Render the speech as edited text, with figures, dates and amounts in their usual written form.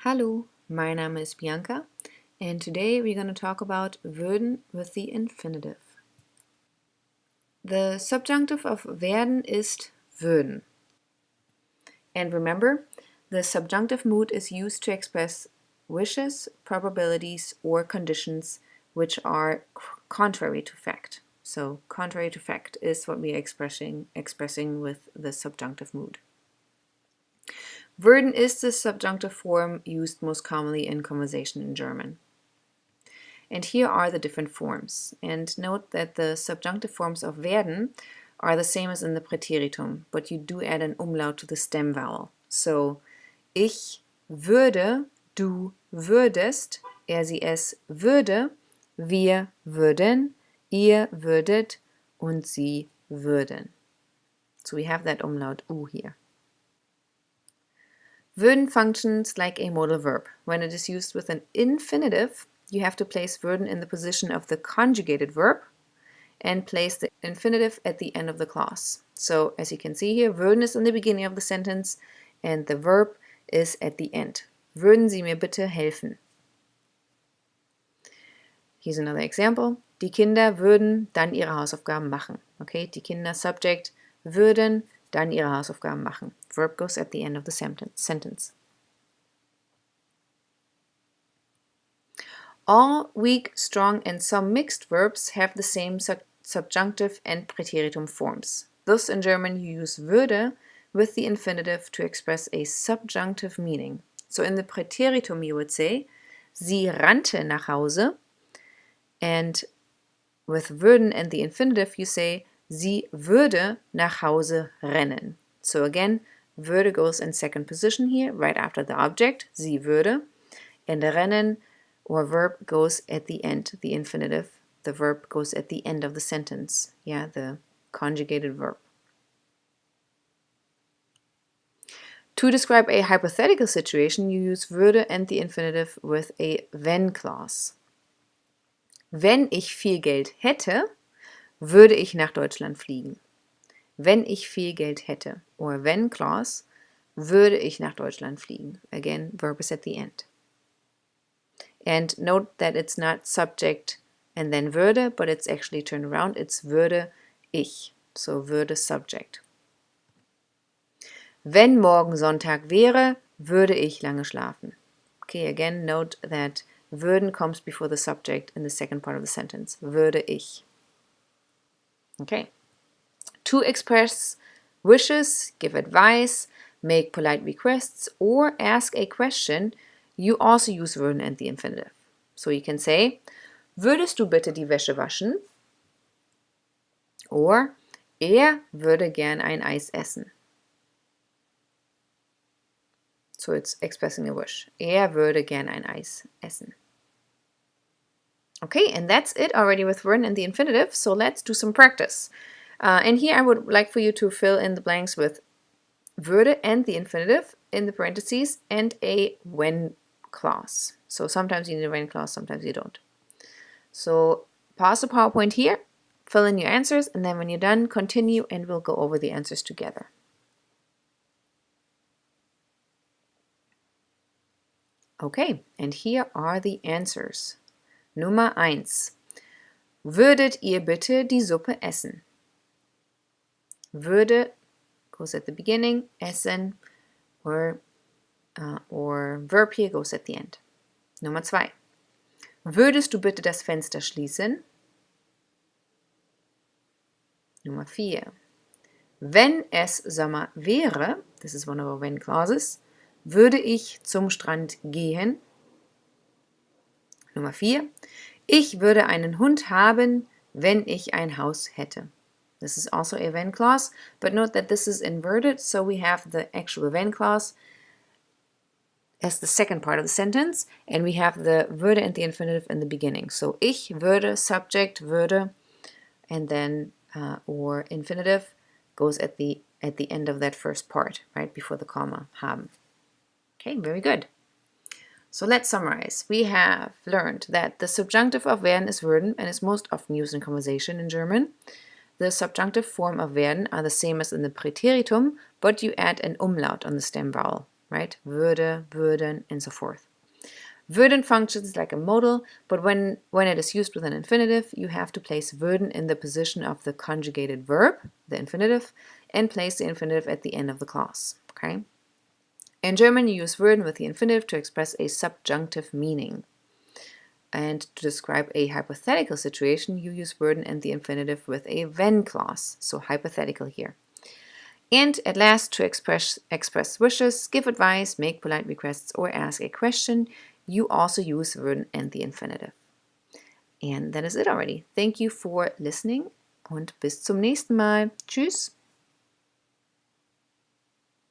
Hallo, my name is Bianca, and today we're going to talk about würden with the infinitive. The subjunctive of werden ist würden. And remember, the subjunctive mood is used to express wishes, probabilities, or conditions which are contrary to fact. So contrary to fact is what we are expressing with the subjunctive mood. Würden is the subjunctive form used most commonly in conversation in German. And here are the different forms. And note that the subjunctive forms of werden are the same as in the Präteritum, but you do add an umlaut to the stem vowel. So, ich würde, du würdest, er, sie, es würde, wir würden, ihr würdet und sie würden. So we have that umlaut U here. Würden functions like a modal verb. When it is used with an infinitive, you have to place würden in the position of the conjugated verb and place the infinitive at the end of the clause. So as you can see here, würden is in the beginning of the sentence and the verb is at the end. Würden Sie mir bitte helfen? Here's another example. Die Kinder würden dann ihre Hausaufgaben machen. Okay, die Kinder subject würden dann ihre Hausaufgaben machen. Verb goes at the end of the sentence. All weak, strong, and some mixed verbs have the same subjunctive and Präteritum forms. Thus, in German, you use würde with the infinitive to express a subjunctive meaning. So in the Präteritum, you would say, sie rannte nach Hause, and with würden and the infinitive, you say, sie würde nach Hause rennen. So again, würde goes in second position here, right after the object, sie würde, and rennen or verb goes at the end, the infinitive. The verb goes at the end of the sentence, yeah, the conjugated verb. To describe a hypothetical situation, you use würde and the infinitive with a wenn clause. Wenn ich viel Geld hätte, würde ich nach Deutschland fliegen. Wenn ich viel Geld hätte, or wenn clause, würde ich nach Deutschland fliegen. Again, verb is at the end. And note that it's not subject and then würde, but it's actually turned around. It's würde ich, so würde subject. Wenn morgen Sonntag wäre, würde ich lange schlafen. Okay, again, note that würden comes before the subject in the second part of the sentence. Würde ich. Okay. To express wishes, give advice, make polite requests, or ask a question, you also use würden and the infinitive. So you can say, würdest du bitte die Wäsche waschen? Or, er würde gern ein Eis essen. So it's expressing a wish. Er würde gern ein Eis essen. Okay, and that's it already with würden and the infinitive, so let's do some practice. And here I would like for you to fill in the blanks with würde and the infinitive in the parentheses and a when clause. So sometimes you need a when clause, sometimes you don't. So pause the PowerPoint here, fill in your answers, and then when you're done, continue and we'll go over the answers together. Okay, and here are the answers. Nummer 1. Würdet ihr bitte die Suppe essen? Würde goes at the beginning, essen, or verb here goes at the end. Nummer 2. Würdest du bitte das Fenster schließen? Nummer 4. Wenn es Sommer wäre, this is one of our when clauses, würde ich zum Strand gehen? Nummer 4. Ich würde einen Hund haben, wenn ich ein Haus hätte. This is also a when clause, but note that this is inverted, so we have the actual when clause as the second part of the sentence, and we have the würde and the infinitive in the beginning. So ich würde, subject, würde, and then or infinitive goes at the end of that first part, right before the comma, haben. Okay, very good. So let's summarize. We have learned that the subjunctive of werden is würden and is most often used in conversation in German. The subjunctive form of werden are the same as in the Präteritum, but you add an umlaut on the stem vowel. right? Würde, würden, and so forth. Würden functions like a modal, but when it is used with an infinitive, you have to place würden in the position of the conjugated verb, the infinitive, and place the infinitive at the end of the clause, okay? In German, you use würden with the infinitive to express a subjunctive meaning. And to describe a hypothetical situation, you use würden and the infinitive with a wenn clause, so hypothetical here. And at last, to express wishes, give advice, make polite requests, or ask a question, you also use würden and the infinitive. And that is it already. Thank you for listening und bis zum nächsten Mal. Tschüss.